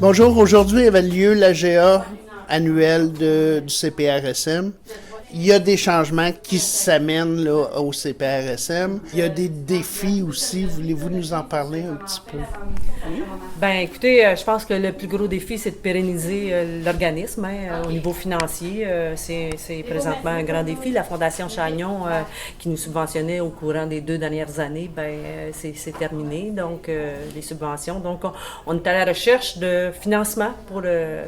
Bonjour, aujourd'hui avait lieu l'AGA annuel du CPRSM. Il y a des changements qui s'amènent là, au CPRSM. Il y a des défis aussi. Voulez-vous nous en parler un petit peu? Ben, écoutez, je pense que le plus gros défi, c'est de pérenniser l'organisme au niveau financier. C'est présentement un grand défi. La Fondation Chagnon, qui nous subventionnait au courant des 2 dernières années, c'est terminé, donc les subventions. Donc, on est à la recherche de financement pour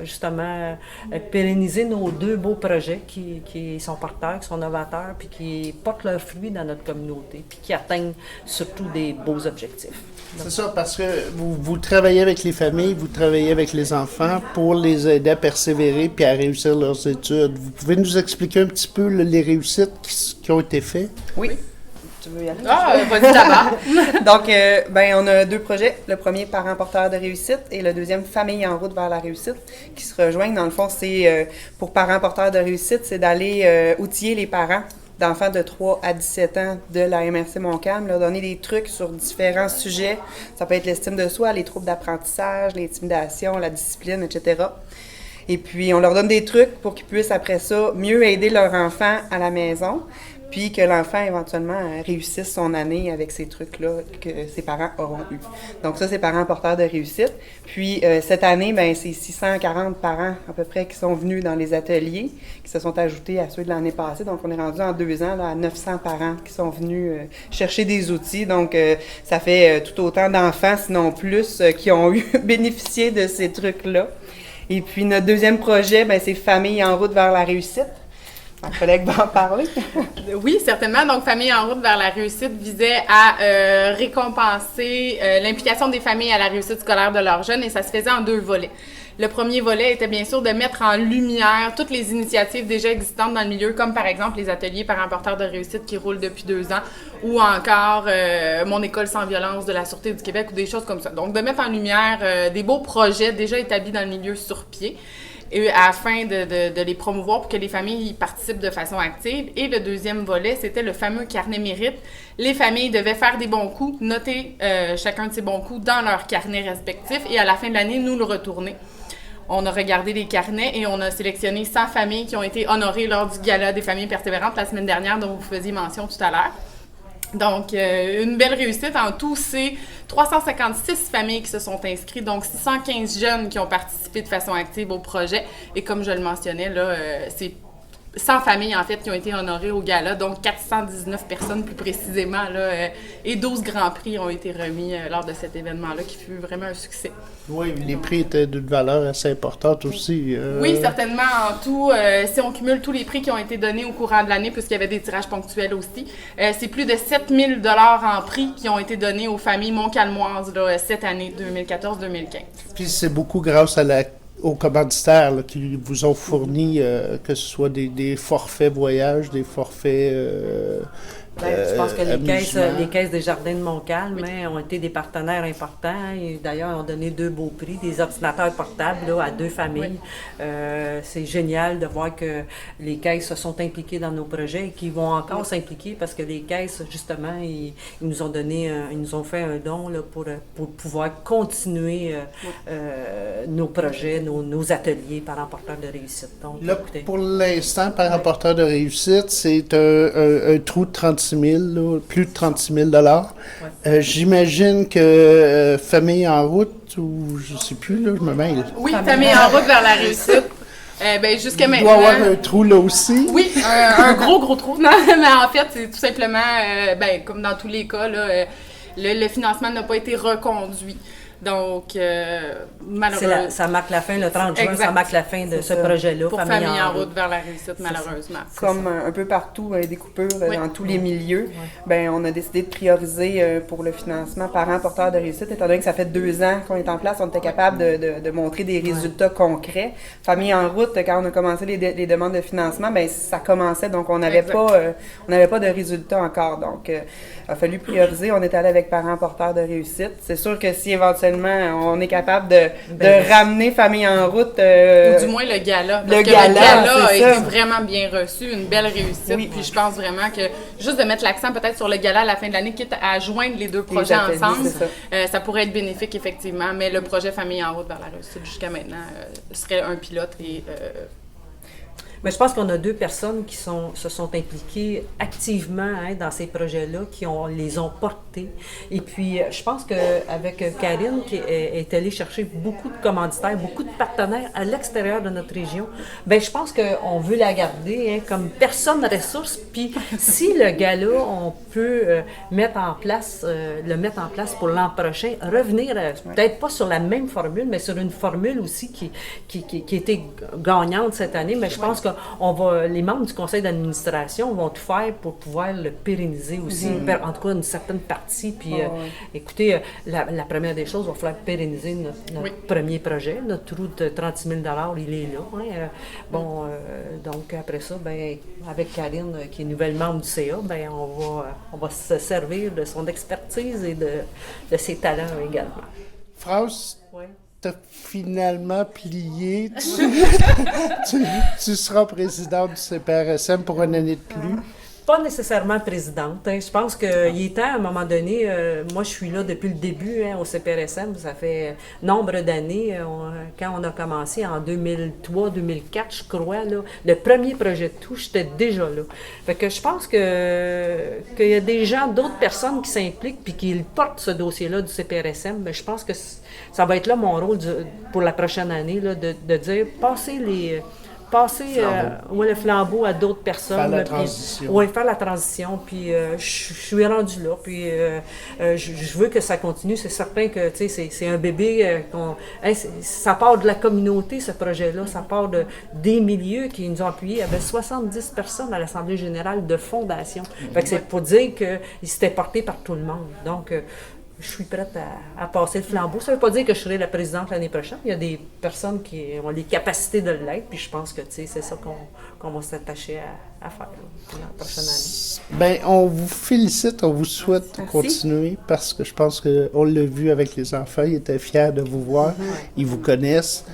justement pérenniser nos 2 beaux projets qui sont porteurs, qui sont novateurs, puis qui portent leurs fruits dans notre communauté, puis qui atteignent surtout des beaux objectifs. C'est ça, parce que vous travaillez avec les familles, vous travaillez avec les enfants pour les aider à persévérer puis à réussir leurs études. Vous pouvez nous expliquer un petit peu les réussites qui ont été faites? Oui. Tu veux y aller? Vas-y d'abord. Donc, on a 2 projets. Le premier, Parents porteurs de réussite, et le deuxième, Famille en route vers la réussite, qui se rejoignent. Dans le fond, c'est pour Parents porteurs de réussite, c'est d'aller outiller les parents d'enfants de 3 à 17 ans de la MRC Montcalm, leur donner des trucs sur différents sujets. Ça peut être l'estime de soi, les troubles d'apprentissage, l'intimidation, la discipline, etc. Et puis, on leur donne des trucs pour qu'ils puissent, après ça, mieux aider leur enfant à la maison, puis que l'enfant, éventuellement, réussisse son année avec ces trucs-là que ses parents auront eu. Donc ça, c'est Parents porteurs de réussite. Puis cette année, c'est 640 parents à peu près qui sont venus dans les ateliers, qui se sont ajoutés à ceux de l'année passée. Donc on est rendu en 2 ans là, à 900 parents qui sont venus chercher des outils. Donc ça fait tout autant d'enfants, sinon plus, qui ont eu bénéficié de ces trucs-là. Et puis notre deuxième projet, c'est Famille en route vers la réussite. Mon collègue va en parler. Oui, certainement. Donc, Famille en route vers la réussite visait à récompenser l'implication des familles à la réussite scolaire de leurs jeunes, et ça se faisait en 2 volets. Le premier volet était bien sûr de mettre en lumière toutes les initiatives déjà existantes dans le milieu, comme par exemple les ateliers Parents porteurs de réussite qui roulent depuis 2 ans, ou encore Mon école sans violence de la Sûreté du Québec, ou des choses comme ça. Donc, de mettre en lumière des beaux projets déjà établis dans le milieu sur pied, et afin de les promouvoir pour que les familles y participent de façon active. Et le deuxième volet, c'était le fameux carnet mérite. Les familles devaient faire des bons coups, noter chacun de ces bons coups dans leur carnet respectif, et à la fin de l'année, nous le retourner. On a regardé les carnets et on a sélectionné 100 familles qui ont été honorées lors du gala des familles persévérantes la semaine dernière, dont vous faisiez mention tout à l'heure. Donc, une belle réussite. En tout, c'est 356 familles qui se sont inscrites, donc 615 jeunes qui ont participé de façon active au projet. Et comme je le mentionnais, là, c'est 100 familles, en fait, qui ont été honorées au gala, donc 419 personnes plus précisément, là, et 12 grands prix ont été remis lors de cet événement-là, qui fut vraiment un succès. Oui, les prix étaient d'une valeur assez importante aussi. Oui, certainement. En tout, si on cumule tous les prix qui ont été donnés au courant de l'année, puisqu'il y avait des tirages ponctuels aussi, c'est plus de 7 000 $ en prix qui ont été donnés aux familles montcalmoises là, cette année 2014-2015. Puis c'est beaucoup grâce aux commanditaires là, qui vous ont fourni, que ce soit des forfaits voyage, des forfaits Je pense que amusement. les caisses des Jardins de Montcalm ont été des partenaires importants, et d'ailleurs ont donné 2 beaux prix, des ordinateurs portables là, à 2 familles. Oui. C'est génial de voir que les caisses se sont impliquées dans nos projets et qu'ils vont encore s'impliquer, parce que les caisses, justement, ils nous ont donné, ils nous ont fait un don là, pour pouvoir continuer nos projets, nos ateliers Parents porteurs de réussite. Donc, Là, écoutez, pour l'instant, Parents porteurs de réussite, c'est un trou de 36 000, là, plus de 36 000 $. J'imagine que Famille en route, ou je sais plus, là, je me mêle. Oui, Famille en route vers la réussite. Jusqu'à Il maintenant. doit y avoir un trou là aussi. Oui, un gros trou. Non, mais en fait, c'est tout simplement, comme dans tous les cas, là, le financement n'a pas été reconduit. Donc, malheureusement. ça marque la fin, le 30 juin, Exact. Ça marque la fin de ce projet-là. Pour Famille en route vers la réussite, malheureusement. Comme un peu partout, des coupures Oui. dans tous les milieux, on a décidé de prioriser pour le financement Parents porteurs de réussite. Étant donné que ça fait 2 ans qu'on est en place, on était capable de montrer des résultats concrets. Famille en route, quand on a commencé les demandes de financement, ça commençait, donc on n'avait pas de résultats encore. Donc, il a fallu prioriser. On est allé avec Parents porteurs de réussite. C'est sûr que si éventuellement certainement, on est capable de ramener Famille en route. Ou du moins le gala. Parce que le gala a été vraiment bien reçu, une belle réussite. Oui. Puis je pense vraiment que juste de mettre l'accent peut-être sur le gala à la fin de l'année, quitte à joindre les deux projets ensemble, ça pourrait être bénéfique effectivement. Mais le projet Famille en route vers la réussite jusqu'à maintenant serait un pilote et... Mais je pense qu'on a 2 personnes qui se sont impliquées activement dans ces projets-là, qui les ont portés. Et puis, je pense qu'avec Karine, qui est allée chercher beaucoup de commanditaires, beaucoup de partenaires à l'extérieur de notre région, bien, je pense qu'on veut la garder comme personne ressource. Puis, si le gala, on peut le mettre en place pour l'an prochain, revenir peut-être pas sur la même formule, mais sur une formule aussi qui était gagnante cette année. Mais je pense que les membres du conseil d'administration vont tout faire pour pouvoir le pérenniser aussi, en tout cas une certaine partie. Puis, écoutez, la première des choses, il va falloir pérenniser notre premier projet. Notre trou de 36 000 $, il est là. Donc après ça, ben, avec Karine, qui est nouvelle membre du CA, ben, on va se servir de son expertise et de ses talents également. France, t'as finalement plié. Tu seras présidente du CPRSM pour une année de plus. Pas nécessairement présidente. Je pense qu'il est temps, à un moment donné, moi je suis là depuis le début au CPRSM, ça fait nombre d'années, quand on a commencé en 2003-2004, je crois, là, le premier projet de tout, j'étais déjà là. Fait que je pense qu'il y a des gens, d'autres personnes qui s'impliquent puis qui portent ce dossier-là du CPRSM, mais je pense que ça va être là mon rôle pour la prochaine année, là, de dire, passer le flambeau à d'autres personnes. Faire la transition. Oui, faire la transition. Puis je suis rendue là. Puis je veux que ça continue. C'est certain que c'est un bébé. Ça part de la communauté, ce projet-là. Ça part des milieux qui nous ont appuyés. Il y avait 70 personnes à l'Assemblée générale de fondation. Fait que c'est pour dire qu'il s'était porté par tout le monde. Donc, je suis prête à passer le flambeau. Ça ne veut pas dire que je serai la présidente l'année prochaine. Il y a des personnes qui ont les capacités de l'être, puis je pense que c'est ça qu'on va s'attacher à faire pour la prochaine année. Bien, on vous félicite, on vous souhaite continuer parce que je pense qu'on l'a vu avec les enfants, ils étaient fiers de vous voir, ils vous connaissent.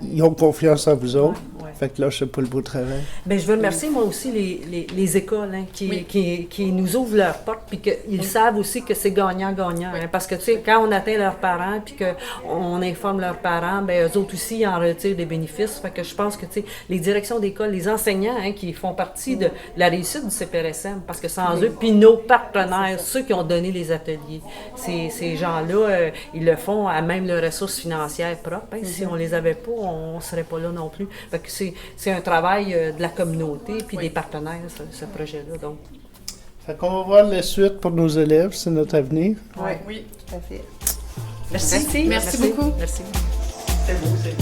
Ils ont confiance en vous autres. Fait que là, je sais pas le beau travail. Bien, je veux remercier, moi aussi, les écoles qui nous ouvrent leurs portes puis qu'ils savent aussi que c'est gagnant-gagnant. Parce que, tu sais, quand on atteint leurs parents puis qu'on informe leurs parents, bien, eux autres aussi, ils en retirent des bénéfices. Fait que je pense que, tu sais, les directions d'école, les enseignants qui font partie de la réussite du CPRSM, parce que sans eux, puis nos partenaires, ceux qui ont donné les ateliers, ces gens-là, ils le font à même leurs ressources financières propres. Si on les avait pas, on ne serait pas là non plus. Fait que c'est un travail de la communauté puis des partenaires, ce projet-là. Donc. Fait qu'on va voir la suite pour nos élèves, c'est notre avenir. Oui, tout à fait. Merci. Merci beaucoup. Merci. C'est beau, c'est